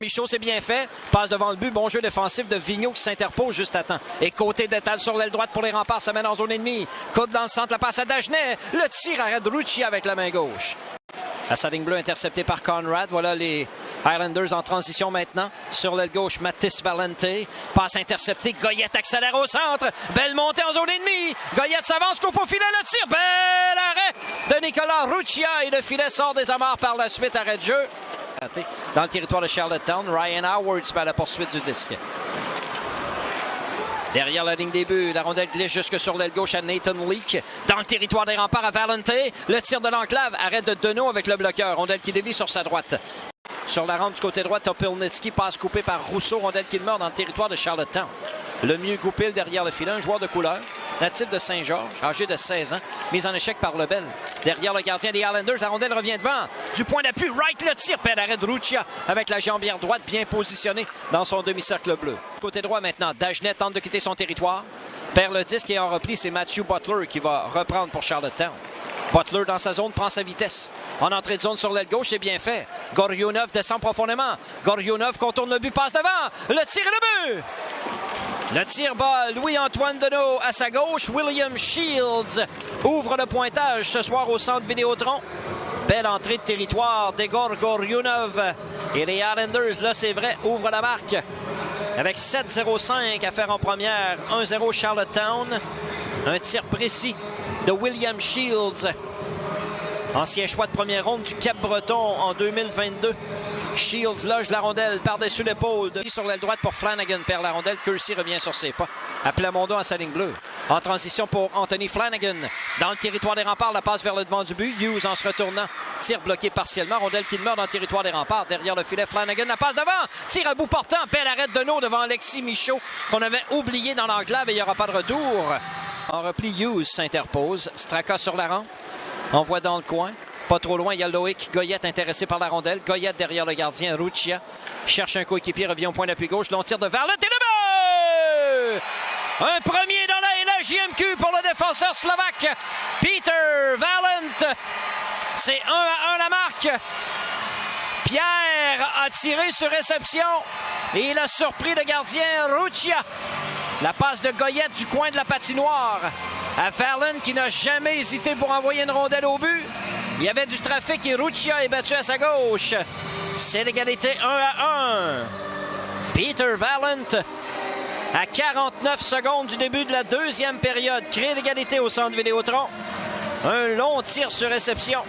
Michaud, c'est bien fait. Passe devant le but. Bon jeu défensif de Vigneault qui s'interpose juste à temps. Et côté d'étal sur l'aile droite pour les remparts. Ça mène en zone ennemie. Coupe dans le centre. La passe à Dagenet. Le tir arrête Ruccia avec la main gauche. La sa ligne bleue interceptée par Conrad. Voilà les Highlanders en transition maintenant. Sur l'aile gauche, Mathis Valente. Passe interceptée. Goyette accélère au centre. Belle montée en zone ennemie. Goyette s'avance, coupe au filet. Le tir. Bel arrêt de Nicolas Ruccia. Et le filet sort des amarres par la suite. Arrêt de jeu. Dans le territoire de Charlottetown, Ryan Howard à la poursuite du disque. Derrière la ligne des buts, la rondelle glisse jusque sur l'aile gauche à Nathan Leake. Dans le territoire des remparts à Valente. Le tir de l'enclave, arrête de Deneau avec le bloqueur. Rondelle qui dévie sur sa droite. Sur la rampe du côté droit, Topilnitsky passe coupé par Rousseau. Rondelle qui demeure dans le territoire de Charlottetown. Le mieux Goupil derrière le filet, un joueur de couleur. Natif de Saint-Georges, âgé de 16 ans, mise en échec par Lebel. Derrière le gardien des Highlanders, la rondelle revient devant. Du point d'appui, Wright le tire, pèle arrêt de Ruccia avec la jambière droite bien positionnée dans son demi-cercle bleu. Côté droit maintenant, Dagenet tente de quitter son territoire. Perd le disque et en repli, c'est Matthew Butler qui va reprendre pour Charlottetown. Butler dans sa zone prend sa vitesse. En entrée de zone sur l'aile gauche, c'est bien fait. Gorionov descend profondément. Gorionov contourne le but, passe devant. Le tir et le but! Le tir bat Louis-Antoine Deneau à sa gauche. William Shields ouvre le pointage ce soir au centre Vidéotron. Belle entrée de territoire d'Egor Gorionov. Et les Highlanders, là c'est vrai, ouvrent la marque. Avec 7-0-5 à faire en première. 1-0 Charlottetown. Un tir précis de William Shields. Ancien choix de première ronde du Cap-Breton en 2022. Shields loge la rondelle par-dessus l'épaule. Sur l'aile droite pour Flanagan. Perd la rondelle. Kersey revient sur ses pas. À Plamondon à sa ligne bleue. En transition pour Anthony Flanagan. Dans le territoire des remparts, la passe vers le devant du but. Hughes en se retournant. Tir bloqué partiellement. Rondelle qui demeure dans le territoire des remparts. Derrière le filet, Flanagan. La passe devant. Tir à bout portant. Belle arrêt de Deneau devant Alexis Michaud qu'on avait oublié dans l'enclave et il n'y aura pas de retour. En repli, Hughes s'interpose. Straka sur la rampe. Envoie dans le coin. Pas trop loin, il y a Loïc Goyette intéressé par la rondelle. Goyette derrière le gardien. Ruccia cherche un coéquipier, revient au point d'appui gauche. Long tir de Valente et le but! Un premier dans la JMQ pour le défenseur slovaque. Peter Valente. C'est 1-1 la marque. Pierre a tiré sur réception et il a surpris le gardien Ruccia. La passe de Goyette du coin de la patinoire à Valente qui n'a jamais hésité pour envoyer une rondelle au but. Il y avait du trafic et Ruccia est battu à sa gauche. C'est l'égalité 1-1. Peter Valente, à 49 secondes du début de la deuxième période, crée l'égalité au centre Vidéotron. Un long tir sur réception.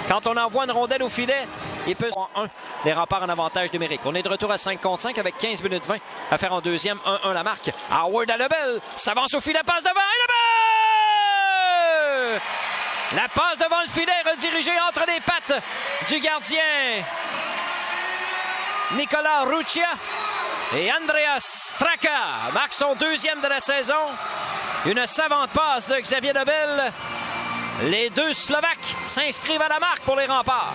Quand on envoie une rondelle au filet, il peut avoir 1. Les remparts en avantage numérique. On est de retour à 5 contre 5 avec 15 minutes 20 à faire en deuxième. 1-1 la marque. Howard à Lebel. S'avance au filet, passe devant et le but! La passe devant le filet redirigée entre les pattes du gardien Nicolas Ruccia et Andreas Straka marque son deuxième de la saison. Une savante passe de Xavier Lebel. Les deux Slovaques s'inscrivent à la marque pour les remparts.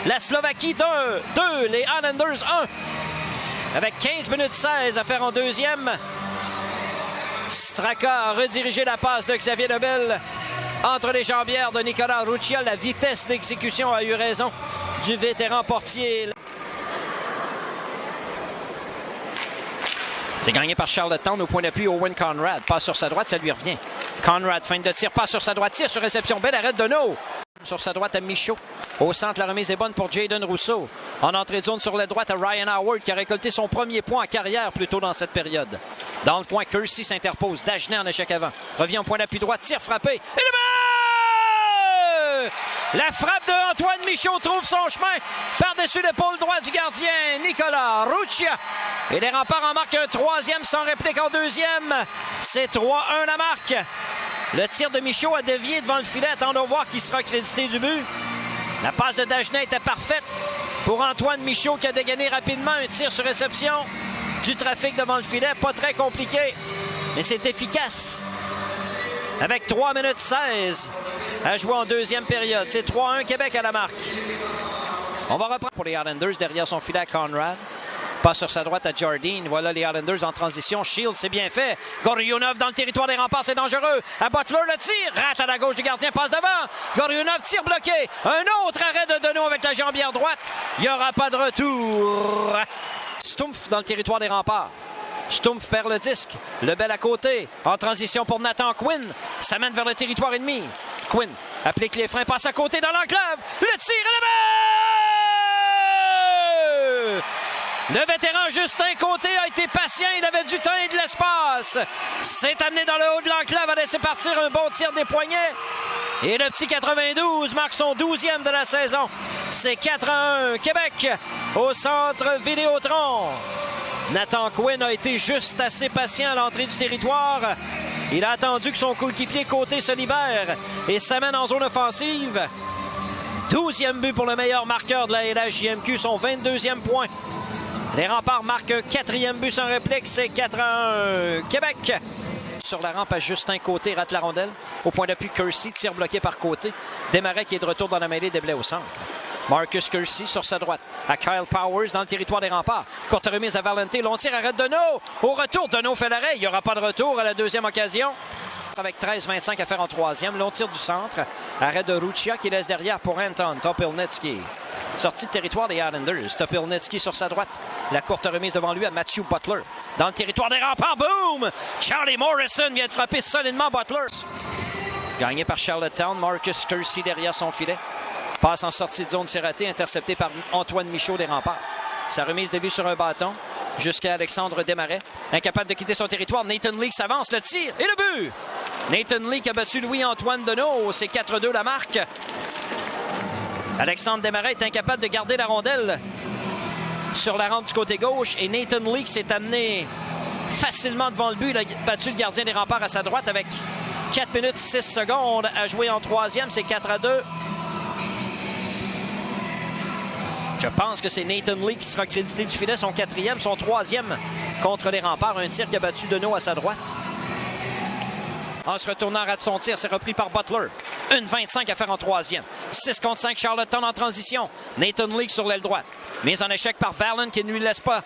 La Slovaquie 2, les Highlanders 1. Avec 15 minutes 16 à faire en deuxième. Straka a redirigé la passe de Xavier Lebel entre les jambières de Nicolas Ruccia. La vitesse d'exécution a eu raison du vétéran portier. C'est gagné par Charlottetown au point d'appui. Owen Conrad passe sur sa droite, ça lui revient. Conrad, fin de tir, passe sur sa droite, tire sur réception. Belle arrêt de Deneau. Sur sa droite à Michaud. Au centre, la remise est bonne pour Jayden Rousseau. En entrée de zone sur la droite à Ryan Howard qui a récolté son premier point en carrière plus tôt dans cette période. Dans le coin, Kersey s'interpose. Dagenet en échec avant. Revient au point d'appui droit, tire frappé. Et le but! La frappe de Antoine Michaud trouve son chemin par-dessus l'épaule droite du gardien Nicolas Ruccia. Et les remparts en marquent un troisième sans réplique en deuxième. C'est 3-1 la marque. Le tir de Michaud a dévié devant le filet. Attendons voir qui sera crédité du but. La passe de Dagenet était parfaite pour Antoine Michaud qui a dégainé rapidement un tir sur réception. Du trafic devant le filet, pas très compliqué, mais c'est efficace. Avec 3 minutes 16 à jouer en deuxième période. C'est 3-1 Québec à la marque. On va reprendre pour les Highlanders derrière son filet à Conrad. Passe sur sa droite à Jardine. Voilà les Highlanders en transition. Shields, c'est bien fait. Gorionov dans le territoire des remparts, c'est dangereux. À Butler, le tir. Rate à la gauche du gardien, passe devant. Gorionov, tir bloqué. Un autre arrêt de Deneau avec la jambière droite. Il n'y aura pas de retour. Stumpf dans le territoire des Remparts. Stumpf perd le disque. Lebel à côté. En transition pour Nathan Quinn. Ça mène vers le territoire ennemi. Quinn applique les freins, passe à côté dans l'enclave. Le tir à la balle! Le vétéran Justin Côté a été patient. Il avait du temps et de l'espace. S'est amené dans le haut de l'enclave, a laissé partir un bon tir des poignets. Et le petit 92 marque son 12e de la saison. C'est 4-1 Québec au centre Vidéotron. Nathan Quinn a été juste assez patient à l'entrée du territoire. Il a attendu que son coéquipier Côté se libère et s'amène en zone offensive. 12e but pour le meilleur marqueur de la LHJMQ, son 22e point. Les Remparts marquent un 4e but sans réplique, c'est 4-1 Québec. Sur la rampe à Justin Côté, rate la rondelle. Au point d'appui, Kersey, tir bloqué par Côté. Desmarais qui est de retour dans la mêlée des Blais au centre. Marcus Kersey sur sa droite. À Kyle Powers dans le territoire des Remparts. Courte remise à Valentin. Long tir, arrête Deneau. Au retour, Deneau fait l'arrêt. Il n'y aura pas de retour à la deuxième occasion. Avec 13-25 à faire en troisième. Long tir du centre. Arrêt de Ruccia qui laisse derrière pour Anton Topilnitsky. Sortie de territoire des Islanders. Topilnitsky sur sa droite. La courte remise devant lui à Matthew Butler. Dans le territoire des Remparts. Boom! Charlie Morrison vient de frapper solidement Butler. Gagné par Charlottetown. Marcus Kersey derrière son filet. Passe en sortie de zone, c'est raté. Intercepté par Antoine Michaud des Remparts. Sa remise dévie sur un bâton jusqu'à Alexandre Desmarais. Incapable de quitter son territoire. Nathan Leake s'avance. Le tir et le but! Nathan Leake a battu Louis-Antoine Deneau. C'est 4-2 la marque. Alexandre Desmarais est incapable de garder la rondelle sur la rampe du côté gauche et Nathan Leake s'est amené facilement devant le but. Il a battu le gardien des Remparts à sa droite avec 4 minutes 6 secondes à jouer en troisième. C'est 4-2. Je pense que c'est Nathan Leake qui sera crédité du filet, son 4e, son 3e contre les Remparts. Un tir qui a battu Deneau à sa droite. En se retournant, rate son tir, c'est repris par Butler. 1,25 à faire en troisième. 6 contre 5, Charlottetown en transition. Nathan Leake sur l'aile droite. Mise en échec par Valen qui ne lui laisse pas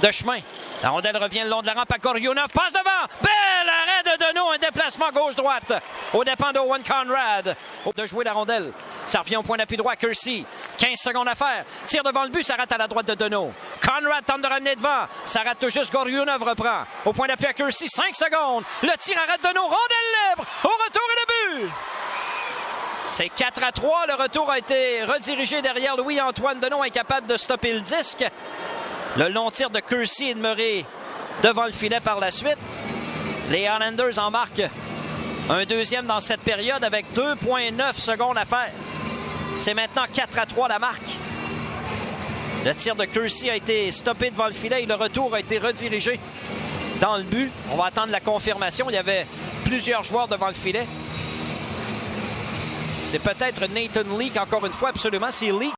de chemin. La rondelle revient le long de la rampe à Gorionov. Passe devant. Bel arrêt de Deneau. Un déplacement gauche-droite aux dépens d'Owen Conrad. De jouer la rondelle. Ça revient au point d'appui droit. Kersey. 15 secondes à faire. Tire devant le but. Ça rate à la droite de Deneau. Conrad tente de ramener devant. Ça rate tout juste. Gorionov reprend. Au point d'appui à Kersey. 5 secondes. Le tir arrête Deneau. Rondelle libre. Au retour et le but. C'est 4-3. Le retour a été redirigé derrière Louis-Antoine Deneau, incapable de stopper le disque. Le long tir de Kersey est demeuré devant le filet par la suite. Les Islanders en marquent un deuxième dans cette période avec 2,9 secondes à faire. C'est maintenant 4-3 la marque. Le tir de Kersey a été stoppé devant le filet et le retour a été redirigé dans le but. On va attendre la confirmation. Il y avait plusieurs joueurs devant le filet. C'est peut-être Nathan Leake, encore une fois, absolument. C'est Leake.